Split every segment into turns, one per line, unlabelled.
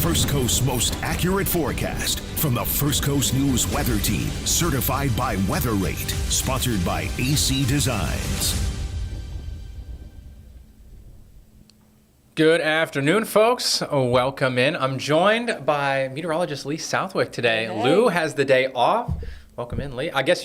First Coast's most accurate forecast from the First Coast News Weather Team, certified by Weather Rate, sponsored by AC Designs.
Good afternoon, folks. Welcome in. I'm joined by meteorologist Lee Southwick today.
Hey.
Lou has the day off. Welcome in, Lee. I guess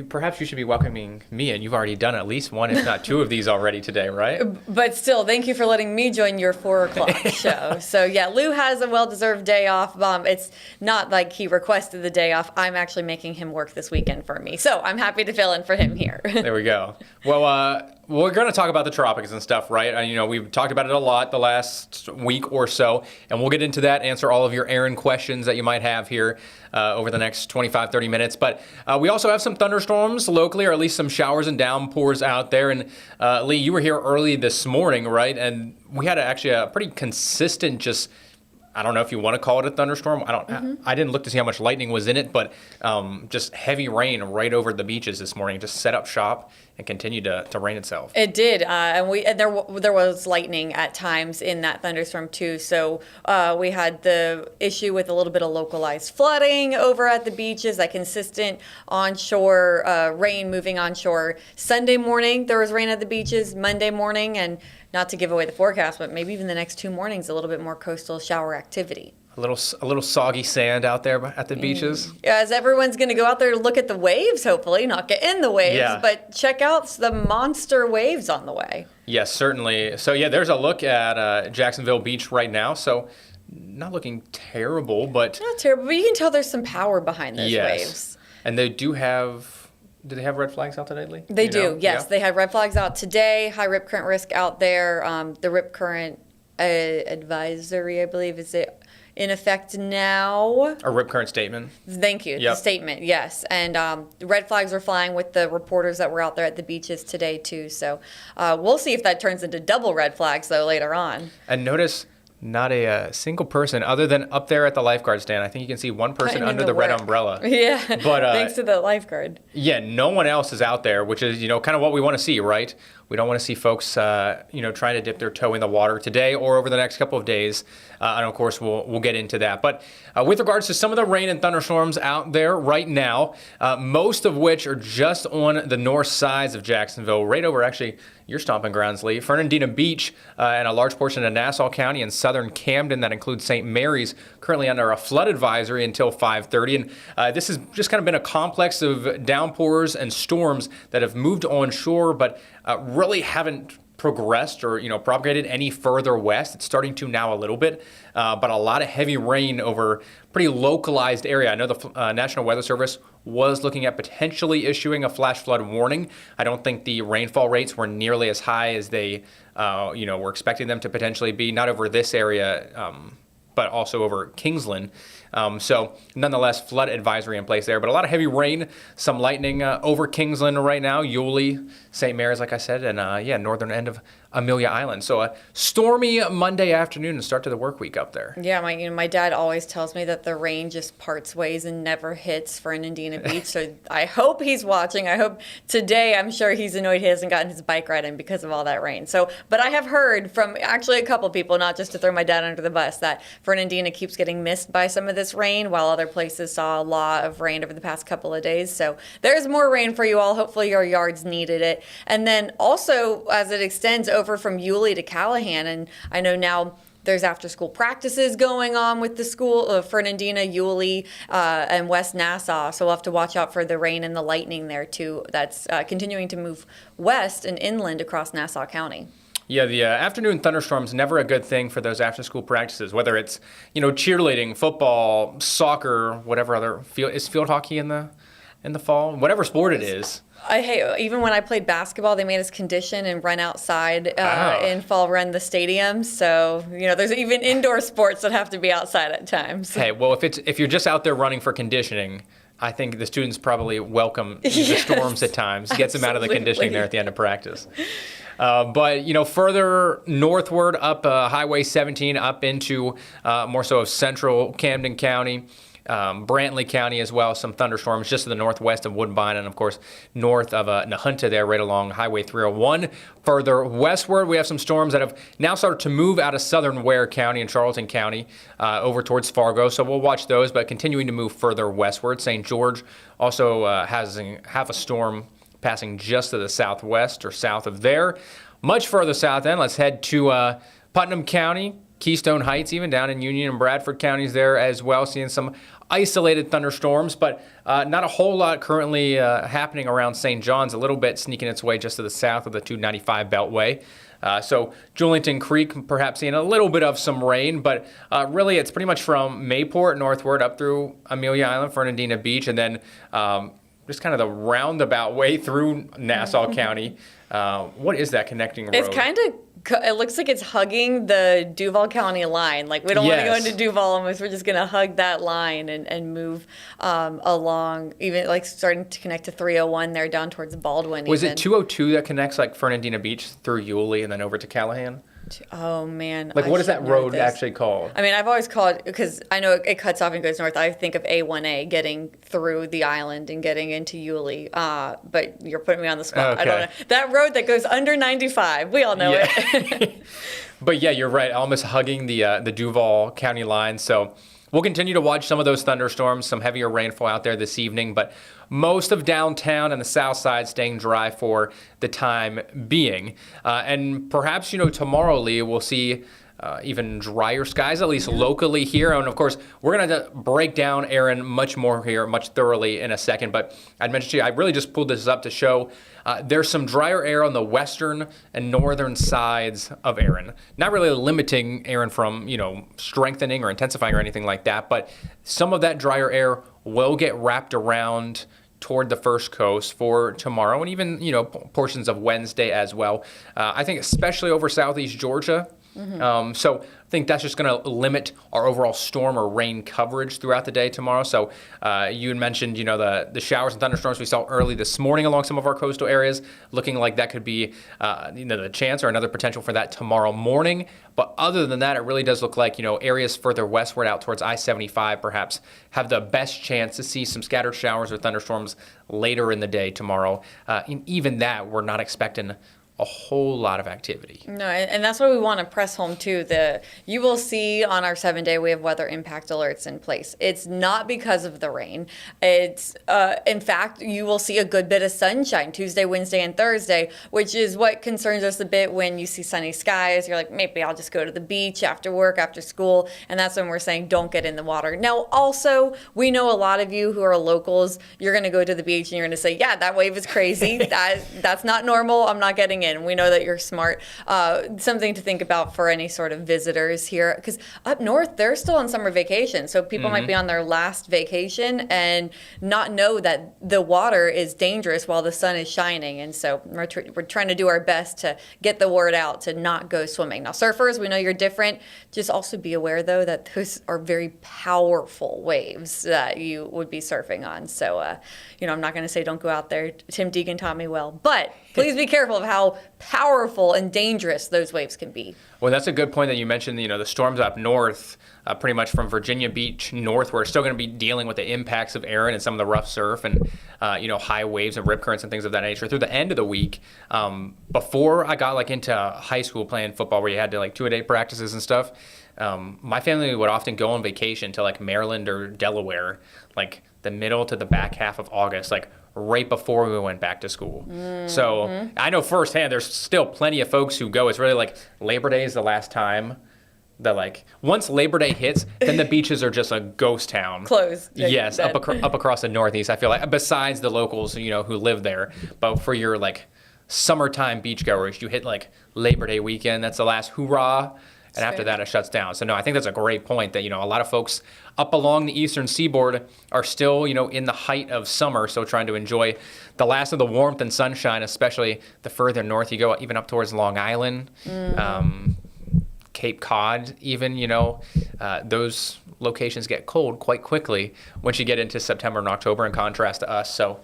perhaps you should be welcoming me in. You've already done at least one, if not two of these already today, right?
But still, thank you for letting me join your 4 o'clock show. So yeah, Lou has a well-deserved day off. It's not like he requested the day off. I'm actually making him work this weekend for me. So I'm happy to fill in for him here.
There we go. Well, we're going to talk about the tropics and stuff, right? We've talked about it a lot the last week or so, and we'll get into that, answer all of your Erin questions that you might have here over the next 25, 30 minutes. But we also have some thunderstorms locally, or at least some showers and downpours out there. And Lee, you were here early this morning, right? And we had actually a pretty consistent, I don't know if you want to call it a thunderstorm. I didn't look to see how much lightning was in it, but just heavy rain right over the beaches this morning. Just set up shop and continued to rain itself.
It did, and there was lightning at times in that thunderstorm too. So we had the issue with a little bit of localized flooding over at the beaches. That consistent onshore rain moving onshore. Sunday morning there was rain at the beaches. Monday morning, and not to give away the forecast, but maybe even the next 2 mornings, a little bit more coastal shower activity.
A little soggy sand out there at the beaches.
Yeah, as everyone's going to go out there to look at the waves, hopefully, not get in the waves, but check out the monster waves on the way.
Yes, certainly. So yeah, there's a look at Jacksonville Beach right now. So not looking terrible, but...
Not terrible, but you can tell there's some power behind those waves.
And they do have... Do they have red flags out today, Lee?
They do, yes. Yeah. They have red flags out today, high rip current risk out there. The rip current advisory, I believe, is it in effect now?
A rip current statement.
Thank you. Yep. The statement, yes. And the red flags are flying with the reporters that were out there at the beaches today, too. So we'll see if that turns into double red flags, though, later on.
And notice... Not a single person other than up there at the lifeguard stand. I think you can see one person under the red umbrella.
Yeah, but thanks to the lifeguard.
Yeah, no one else is out there, which is, kind of what we want to see, right? We don't want to see folks, trying to dip their toe in the water today or over the next couple of days. And of course, we'll get into that. But with regards to some of the rain and thunderstorms out there right now, most of which are just on the north sides of Jacksonville, right over actually your stomping grounds, Lee. Fernandina Beach and a large portion of Nassau County and southern Camden, that includes St. Mary's, currently under a flood advisory until 5:30. And this has just kind of been a complex of downpours and storms that have moved onshore, but really haven't progressed or propagated any further west. It's starting to now a little bit, but a lot of heavy rain over pretty localized area. I know the National Weather Service was looking at potentially issuing a flash flood warning. I don't think the rainfall rates were nearly as high as they were expecting them to potentially be, not over this area, but also over Kingsland. So nonetheless, flood advisory in place there, but a lot of heavy rain, some lightning over Kingsland right now, Yulee, St. Mary's, like I said, and northern end of Amelia Island. So a stormy Monday afternoon and start to the work week up there.
Yeah, my dad always tells me that the rain just parts ways and never hits Fernandina Beach. So I hope he's watching. I hope today, I'm sure he's annoyed he hasn't gotten his bike ride in because of all that rain. So, but I have heard from actually a couple people, not just to throw my dad under the bus, that Fernandina keeps getting missed by some of this rain, while other places saw a lot of rain over the past couple of days. So there's more rain for you all. Hopefully your yards needed it. And then also, as it extends over from Yulee to Callahan, and I know now there's after-school practices going on with the school of Fernandina, Yulee, and West Nassau. So we'll have to watch out for the rain and the lightning there too. That's continuing to move west and inland across Nassau County.
Yeah, the afternoon thunderstorm's never a good thing for those after-school practices, whether it's, cheerleading, football, soccer, whatever other field. Is field hockey in the fall? Whatever sport it is.
Even when I played basketball, they made us condition and run outside in fall, run the stadium. So, there's even indoor sports that have to be outside at times.
Hey, well, if you're just out there running for conditioning, I think the students probably welcome the storms at times. Gets them out of the conditioning there at the end of practice. But, further northward up Highway 17 up into more so of central Camden County, Brantley County as well, some thunderstorms just to the northwest of Woodbine, and of course north of Nahunta there, right along Highway 301. Further westward, we have some storms that have now started to move out of southern Ware County and Charlton County over towards Fargo, so we'll watch those, but continuing to move further westward. St. George also have a storm passing just to the southwest or south of there. Much further south then, let's head to Putnam County, Keystone Heights, even down in Union and Bradford counties there as well, seeing some isolated thunderstorms, but not a whole lot currently happening around St. John's, a little bit sneaking its way just to the south of the 295 Beltway. So Julington Creek perhaps seeing a little bit of some rain, but really it's pretty much from Mayport northward up through Amelia Island, Fernandina Beach, and then just kind of the roundabout way through Nassau County. What is that connecting road?
It's kind of, it looks like it's hugging the Duval County line. Like, we don't want to go into Duval unless we're just going to hug that line and move along, even like starting to connect to 301 there down towards Baldwin.
Was it 202 that connects like Fernandina Beach through Yulee and then over to Callahan?
Oh, man.
Like, what is that road actually called?
I mean, I've always called, because I know it cuts off and goes north, I think of A1A getting through the island and getting into Yulee. But you're putting me on the spot. Okay. I don't know. That road that goes under 95, we all know it.
But yeah, you're right. Almost hugging the Duval County line. So we'll continue to watch some of those thunderstorms, some heavier rainfall out there this evening, but most of downtown and the south side staying dry for the time being. And perhaps, tomorrow, Lee, we'll see even drier skies, at least locally here. And of course, we're going to break down Erin much more here, much thoroughly in a second. But I'd mentioned to you, I really just pulled this up to show there's some drier air on the western and northern sides of Erin. Not really limiting Erin from, strengthening or intensifying or anything like that. But some of that drier air will get wrapped around toward the first coast for tomorrow and even, portions of Wednesday as well. I think especially over southeast Georgia. Mm-hmm. So I think that's just going to limit our overall storm or rain coverage throughout the day tomorrow. So you had mentioned, the showers and thunderstorms we saw early this morning along some of our coastal areas, looking like that could be, the chance or another potential for that tomorrow morning. But other than that, it really does look like, areas further westward out towards I-75 perhaps have the best chance to see some scattered showers or thunderstorms later in the day tomorrow. And even that, we're not expecting a whole lot of activity. No,
and that's what we want to press home too. You will see on our 7-day we have weather impact alerts in place. It's not because of the rain. It's in fact, you will see a good bit of sunshine Tuesday, Wednesday, and Thursday, which is what concerns us a bit when you see sunny skies. You're like, maybe I'll just go to the beach after work, after school, and that's when we're saying don't get in the water. Now, also, we know a lot of you who are locals, you're going to go to the beach and you're going to say, yeah, that wave is crazy. That's not normal. I'm not getting in. We know that you're smart. Something to think about for any sort of visitors here, because up north, they're still on summer vacation. So people might be on their last vacation and not know that the water is dangerous while the sun is shining. And so we're trying to do our best to get the word out to not go swimming. Now, surfers, we know you're different. Just also be aware, though, that those are very powerful waves that you would be surfing on. So, I'm not going to say don't go out there. Tim Deegan taught me well. But please be careful of how powerful and dangerous those waves can be.
Well, that's a good point that you mentioned, the storms up north, pretty much from Virginia Beach north. We're still going to be dealing with the impacts of Erin and some of the rough surf and, high waves and rip currents and things of that nature through the end of the week. Before I got into high school playing football where you had to 2-a-day practices and stuff, my family would often go on vacation to Maryland or Delaware, the middle to the back half of August, right before we went back to school. Mm-hmm. So I know firsthand there's still plenty of folks who go. It's really Labor Day is the last time that once Labor Day hits, then the beaches are just a ghost town.
Closed.
Yes, up across the Northeast, I feel like, besides the locals, who live there. But for your summertime beachgoers, you hit Labor Day weekend, that's the last hoorah. And after that, it shuts down. So, no, I think that's a great point that, a lot of folks up along the eastern seaboard are still, in the height of summer, so trying to enjoy the last of the warmth and sunshine, especially the further north you go, even up towards Long Island, Cape Cod even, those locations get cold quite quickly once you get into September and October in contrast to us. So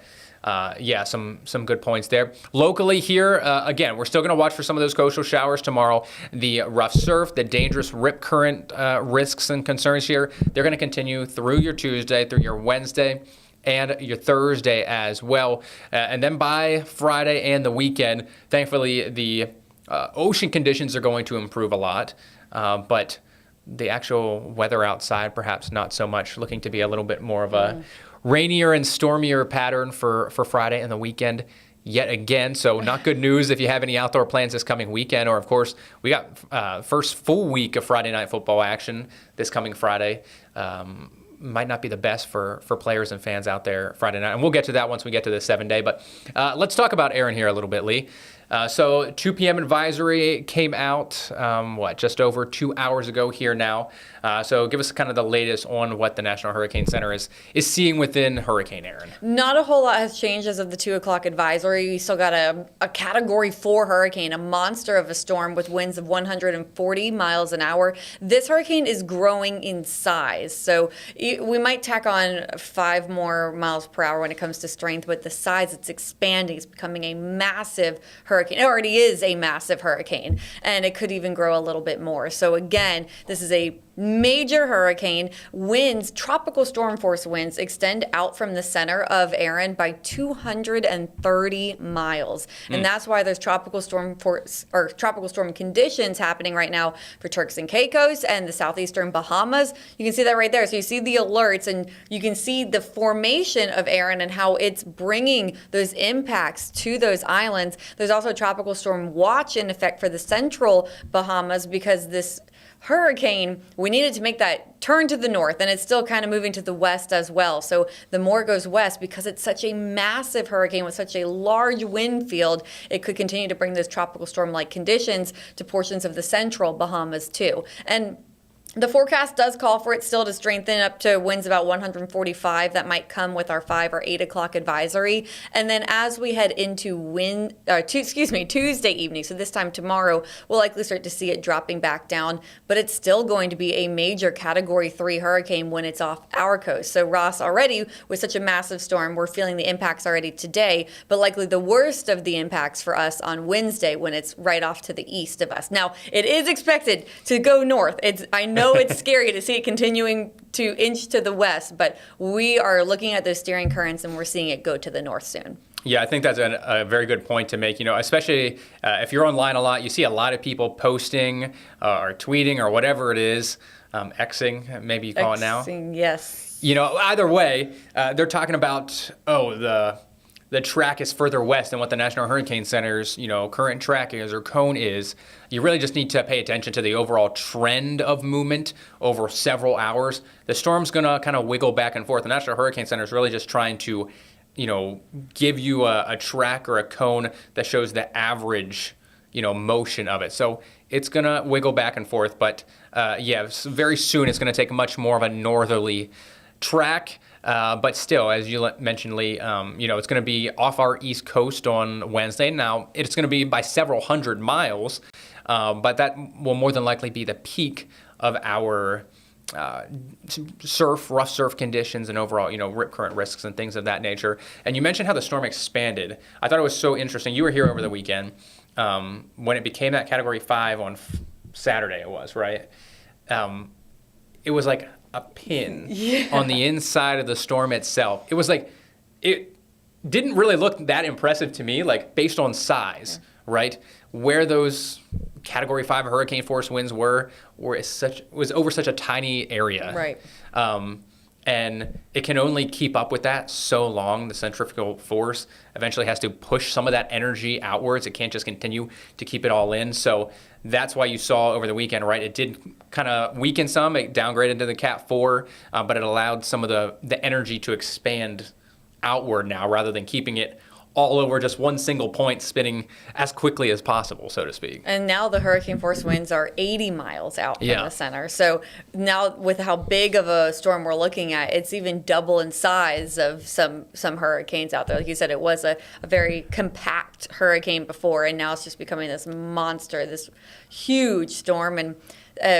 yeah, some good points there. Locally here, again, we're still going to watch for some of those coastal showers tomorrow. The rough surf, the dangerous rip current risks and concerns here, they're going to continue through your Tuesday, through your Wednesday, and your Thursday as well. And then by Friday and the weekend, thankfully, the ocean conditions are going to improve a lot. But the actual weather outside, perhaps not so much, looking to be a little bit more of a rainier and stormier pattern for Friday and the weekend yet again. So not good news if you have any outdoor plans this coming weekend. Or, of course, we got first full week of Friday night football action this coming Friday. Might not be the best for players and fans out there Friday night. And we'll get to that once we get to the 7-day. But let's talk about Erin here a little bit, Lee. So 2 p.m. advisory came out, just over 2 hours ago here now. So give us kind of the latest on what the National Hurricane Center is seeing within Hurricane Erin.
Not a whole lot has changed as of the 2 o'clock advisory. We still got a Category 4 hurricane, a monster of a storm with winds of 140 miles an hour. This hurricane is growing in size. So we might tack on 5 more miles per hour when it comes to strength, but the size, it's expanding. It's becoming a massive hurricane. It already is a massive hurricane, and it could even grow a little bit more. So again, this is a major hurricane. Winds, tropical storm force winds, extend out from the center of Erin by 230 miles. And that's why there's tropical storm conditions happening right now for Turks and Caicos and the southeastern Bahamas. You can see that right there. So you see the alerts, and you can see the formation of Erin and how it's bringing those impacts to those islands. There's also a tropical storm watch in effect for the central Bahamas because this hurricane, we needed to make that turn to the north, and it's still kind of moving to the west as well. So the more it goes west, because it's such a massive hurricane with such a large wind field, it could continue to bring those tropical storm-like conditions to portions of the central Bahamas too. And the forecast does call for it still to strengthen up to winds about 145. That might come with our 5 or 8 o'clock advisory. And then as we head into Tuesday evening, so this time tomorrow, we'll likely start to see it dropping back down. But it's still going to be a major Category 3 hurricane when it's off our coast. So Ross, already with such a massive storm, we're feeling the impacts already today, but likely the worst of the impacts for us on Wednesday when it's right off to the east of us. Now, it is expected to go north. I know it's scary to see it continuing to inch to the west, but we are looking at those steering currents and we're seeing it go to the north soon.
Yeah, I think that's a very good point to make. Especially if you're online a lot, you see a lot of people posting or tweeting or whatever it is, Xing, maybe you call it now.
Yes.
Either way, they're talking about, the track is further west than what the National Hurricane Center's, current track is or cone is. You really just need to pay attention to the overall trend of movement over several hours. The storm's going to kind of wiggle back and forth. The National Hurricane Center is really just trying to, give you a track or a cone that shows the average, motion of it. So it's going to wiggle back and forth. But, very soon it's going to take much more of a northerly track. But still, as you mentioned, Lee, it's going to be off our east coast on Wednesday. Now, it's going to be by several hundred miles, but that will more than likely be the peak of our rough surf conditions and overall, rip current risks and things of that nature. And you mentioned how the storm expanded. I thought it was so interesting. You were here over the weekend when it became that Category 5 on Saturday it was, right? It was like a pin on the inside of the storm itself. It was like, it didn't really look that impressive to me, like based on size, right? Where those Category 5 hurricane force winds was over such a tiny area.
Right.
And it can only keep up with that so long. The centrifugal force eventually has to push some of that energy outwards. It can't just continue to keep it all in. So that's why you saw over the weekend, right? It did kind of weaken some. It downgraded to the Cat 4, but it allowed some of the energy to expand outward now rather than keeping it all over just one single point spinning as quickly as possible, so to speak. And
now the hurricane force winds are 80 miles out from the center. So now with how big of a storm we're looking at, it's even double in size of some hurricanes out there. Like you said, it was a very compact hurricane before, and now it's just becoming this monster, this huge storm and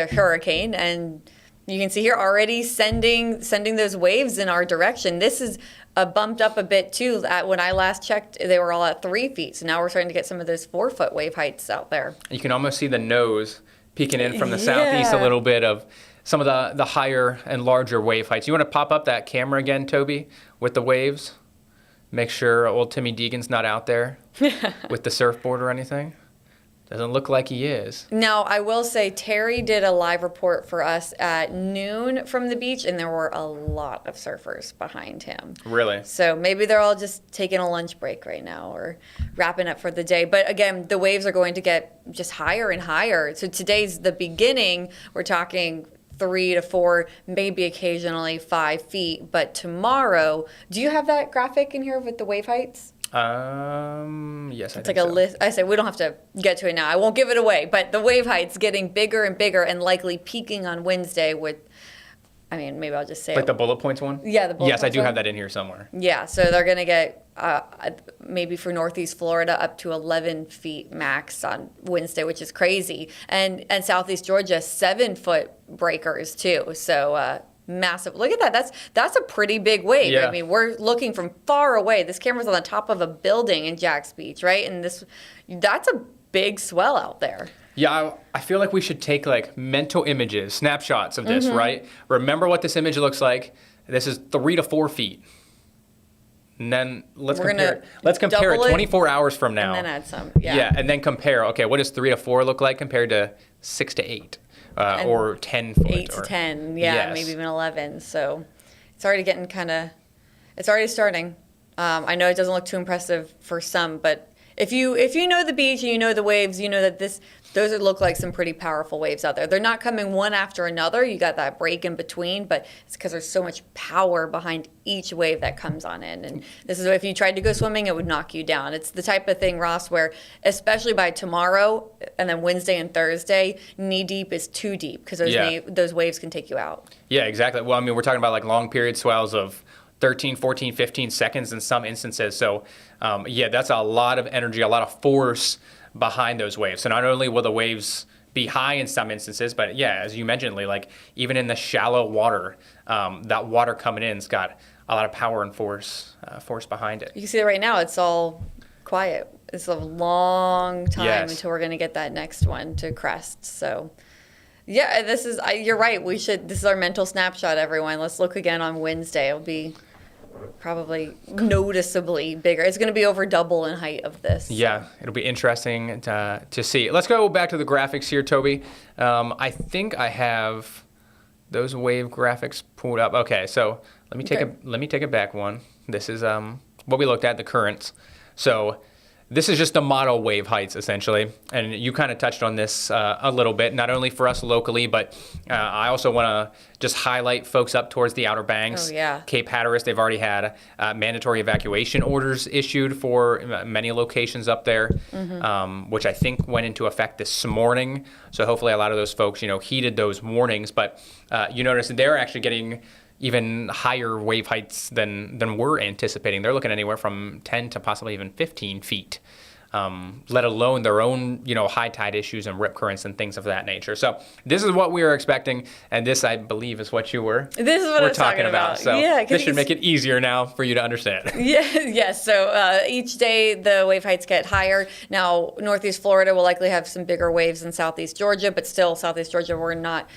hurricane. And you can see here already sending those waves in our direction. This is bumped up a bit too. When I last checked, they were all at 3 feet. So now we're starting to get some of those 4-foot wave heights out there.
You can almost see the nose peeking in from the southeast a little bit of some of the higher and larger wave heights. You want to pop up that camera again, Toby, with the waves? Make sure old Timmy Deegan's not out there with the surfboard or anything. Doesn't look like he is.
Now, I will say Terry did a live report for us at noon from the beach, and there were a lot of surfers behind him.
Really?
So maybe they're all just taking a lunch break right now or wrapping up for the day. But again, the waves are going to get just higher and higher. So today's the beginning. We're talking 3 to 4, maybe occasionally 5 feet. But tomorrow, do you have that graphic in here with the wave heights?
Yes,
it's like a list. I said we don't have to get to it now. I won't give it away. But the wave height's getting bigger and bigger, and likely peaking on Wednesday with. I mean, maybe I'll just say
like the bullet points one.
Yeah, the bullet
Yes,
points
I do
one.
have that in here somewhere.
Yeah, so they're gonna get maybe for Northeast Florida up to 11 feet max on Wednesday, which is crazy, and Southeast Georgia 7-foot breakers too. So. Massive. Look at that. That's a pretty big wave.
Yeah.
I mean, we're looking from far away. This camera's on the top of a building in Jack's Beach, right? And that's a big swell out there.
Yeah, I feel like we should take like mental images, snapshots of this, right? Remember what this image looks like. This is 3 to 4 feet. And then let's compare it 24 hours from now.
And then add some.
Yeah, and then compare. Okay, what does 3 to 4 look like compared to 6 to 8? Or 10 foot.
8 to 10, yeah,
yes.
Maybe even 11. So it's already getting it's already starting. I know it doesn't look too impressive for some, but if you know the beach and you know the waves, you know that those look like some pretty powerful waves out there. They're not coming one after another. You got that break in between, but it's because there's so much power behind each wave that comes on in. And this is if you tried to go swimming, it would knock you down. It's the type of thing, Ross, where especially by tomorrow and then Wednesday and Thursday, knee deep is too deep because those waves can take you out.
Yeah, exactly. Well, I mean, we're talking about like long period swells of 13, 14, 15 seconds in some instances. So, that's a lot of energy, a lot of force behind those waves. So not only will the waves be high in some instances, but as you mentioned, Lee, like even in the shallow water, that water coming in's got a lot of power and force behind it. You
can see that right now. It's all quiet. It's a long time until we're going to get that next one to crest. So, you're right. This is our mental snapshot, everyone. Let's look again on Wednesday. It'll be probably noticeably bigger. It's going to be over double in height of this.
Yeah, it'll be interesting to see. Let's go back to the graphics here, Toby. I think I have those wave graphics pulled up. Okay, so let me take a back one. This is what we looked at, the currents. So this is just the model wave heights, essentially. And you kind of touched on this a little bit, not only for us locally, but I also want to just highlight folks up towards the Outer Banks.
Oh, yeah.
Cape Hatteras, they've already had mandatory evacuation orders issued for many locations up there, which I think went into effect this morning. So hopefully a lot of those folks, heeded those warnings. But you notice that they're actually getting even higher wave heights than we're anticipating. They're looking anywhere from 10 to possibly even 15 feet, let alone their own, high tide issues and rip currents and things of that nature. So this is what we were expecting, and this, I believe, is what you were
talking about.
So this should make it easier now for you to understand.
Yes. So each day the wave heights get higher. Now, Northeast Florida will likely have some bigger waves than Southeast Georgia, but still, Southeast Georgia, we're not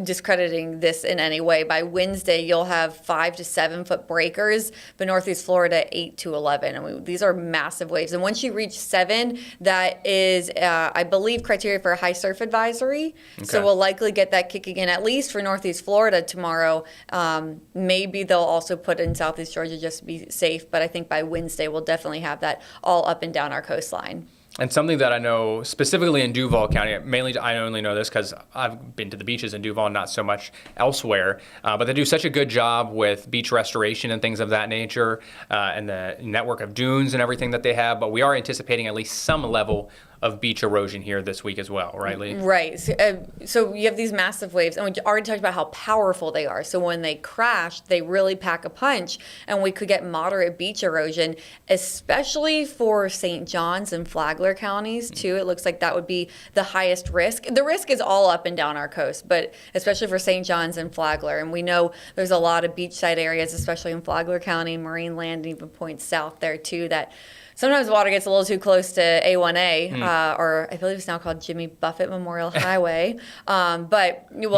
discrediting this in any way. By Wednesday, you'll have 5 to 7 foot breakers, but Northeast Florida 8 to 11. I mean, these are massive waves. And once you reach 7, that is, I believe, criteria for a high surf advisory. Okay. So we'll likely get that kicking in at least for Northeast Florida tomorrow. Maybe they'll also put in Southeast Georgia just to be safe. But I think by Wednesday, we'll definitely have that all up and down our coastline.
And something that I know specifically in Duval County, mainly I only know this because I've been to the beaches in Duval, not so much elsewhere, but they do such a good job with beach restoration and things of that nature, and the network of dunes and everything that they have. But we are anticipating at least some level of beach erosion here this week as well, right, Lee?
Right. So you have these massive waves, and we already talked about how powerful they are. So when they crash, they really pack a punch, and we could get moderate beach erosion, especially for St. John's and Flagler counties, too. It looks like that would be the highest risk. The risk is all up and down our coast, but especially for St. John's and Flagler. And we know there's a lot of beachside areas, especially in Flagler County, Marine Land, and even points south there, too, that sometimes water gets a little too close to A1A, or I believe it's now called Jimmy Buffett Memorial Highway. But
you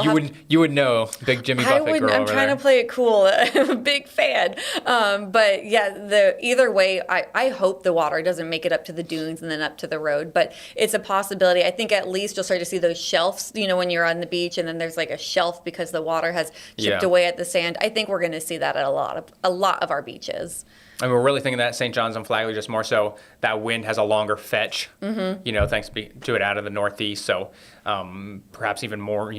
would know, big Jimmy Buffett girl
I'm
over
trying
there.
to play it cool. I'm a big fan. But yeah, either way, I hope the water doesn't make it up to the dunes and then up to the road. But it's a possibility. I think at least you'll start to see those shelves, when you're on the beach and then there's like a shelf because the water has chipped away at the sand. I think we're going to see that at a lot of our beaches.
I mean, we're really thinking that St. John's and Flagler, just more so that wind has a longer fetch, thanks to it out of the northeast. So perhaps even more,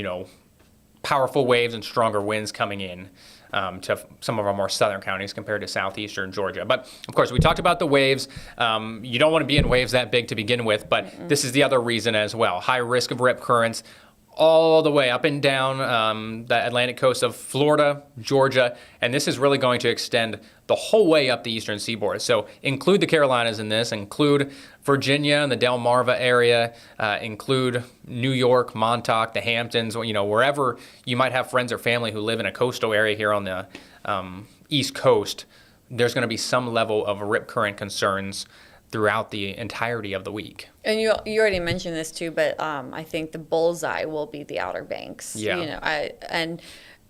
powerful waves and stronger winds coming in to some of our more southern counties compared to southeastern Georgia. But, of course, we talked about the waves. You don't want to be in waves that big to begin with, but this is the other reason as well. High risk of rip currents all the way up and down the Atlantic coast of Florida, Georgia, and this is really going to extend the whole way up the eastern seaboard. So include the Carolinas in this, include Virginia and the Delmarva area, include New York, Montauk, the Hamptons, wherever you might have friends or family who live in a coastal area here on the East Coast. There's going to be some level of rip current concerns throughout the entirety of the week.
And you already mentioned this too, but I think the bullseye will be the Outer Banks.
Yeah.
And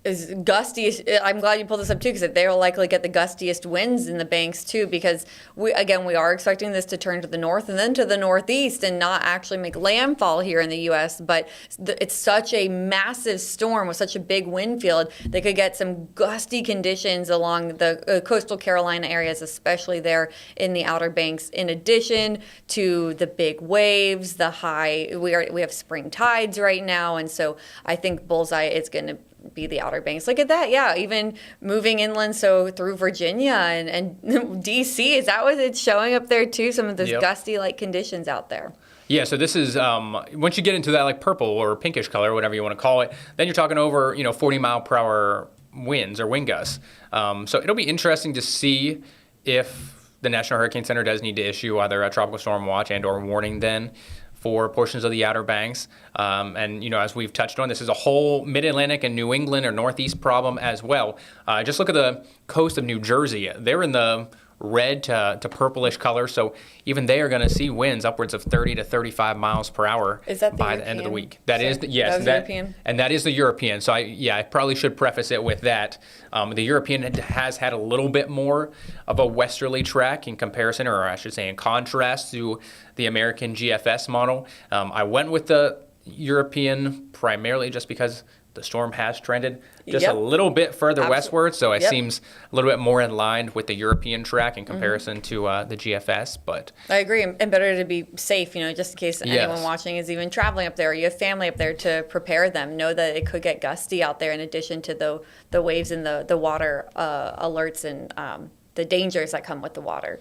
is gustiest. I'm glad you pulled this up too, because they'll likely get the gustiest winds in the banks too, because we are expecting this to turn to the north and then to the northeast and not actually make landfall here in the U.S. But it's such a massive storm with such a big wind field, they could get some gusty conditions along the coastal Carolina areas, especially there in the Outer Banks. In addition to the big waves, the high, we have spring tides right now, and so I think bullseye is going to be the Outer Banks. Look at that. Yeah, even moving inland, so through Virginia and D.C., is that what it's showing up there too? Some of those gusty-like conditions out there.
Yeah, so this is, once you get into that like purple or pinkish color, whatever you want to call it, then you're talking over, 40 mile per hour winds or wind gusts. So it'll be interesting to see if the National Hurricane Center does need to issue either a tropical storm watch and or warning then for portions of the Outer Banks. And, as we've touched on, this is a whole Mid-Atlantic and New England or Northeast problem as well. Just look at the coast of New Jersey. They're in the red to purplish color, so even they are going to see winds upwards of 30 to 35 miles per hour by the end of the week. That is European? And that is the European. So I probably should preface it with that. The European has had a little bit more of a westerly track in comparison, or I should say in contrast to the American GFS model. I went with the European primarily just because the storm has trended just a little bit further westward, so it seems a little bit more in line with the European track in comparison to the GFS. But
I agree, and better to be safe, just in case anyone watching is even traveling up there, or you have family up there, to prepare them. Know that it could get gusty out there in addition to the waves and the water alerts and the dangers that come with the water.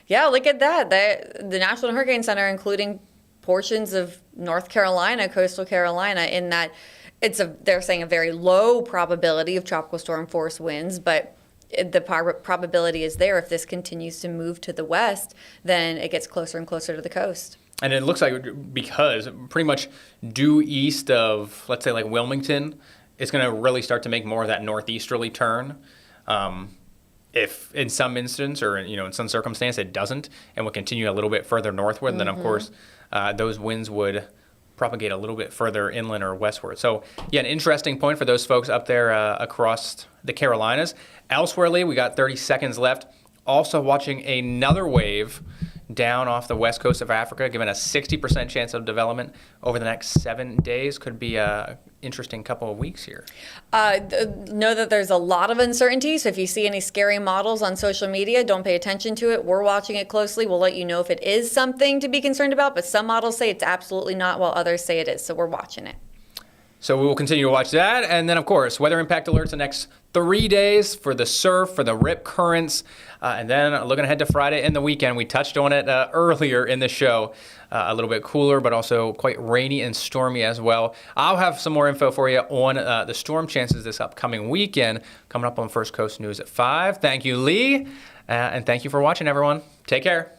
Yeah, look at that. The National Hurricane Center, including portions of North Carolina, coastal Carolina, in that they're saying a very low probability of tropical storm force winds, but the probability is there. If this continues to move to the west, then it gets closer and closer to the coast. And
it looks like, because pretty much due east of, let's say, like Wilmington, it's going to really start to make more of that northeasterly turn. If in some instance or in some circumstance it doesn't and will continue a little bit further northward, then of course those winds would propagate a little bit further inland or westward. So an interesting point for those folks up there across the Carolinas. Elsewhere, Lee, we got 30 seconds left. Also watching another wave down off the west coast of Africa, given a 60% chance of development over the next 7 days. Could be a interesting couple of weeks here.
Know that there's a lot of uncertainty, so if you see any scary models on social media, don't pay attention to it. We're watching it closely. We'll let you know if it is something to be concerned about, but some models say it's absolutely not, while others say it is, so we're watching it.
So we will continue to watch that, and then, of course, weather impact alerts the next 3 days for the surf, for the rip currents. And then looking ahead to Friday and the weekend, we touched on it earlier in the show. A little bit cooler, but also quite rainy and stormy as well. I'll have some more info for you on the storm chances this upcoming weekend coming up on First Coast News at 5. Thank you, Lee. And thank you for watching, everyone. Take care.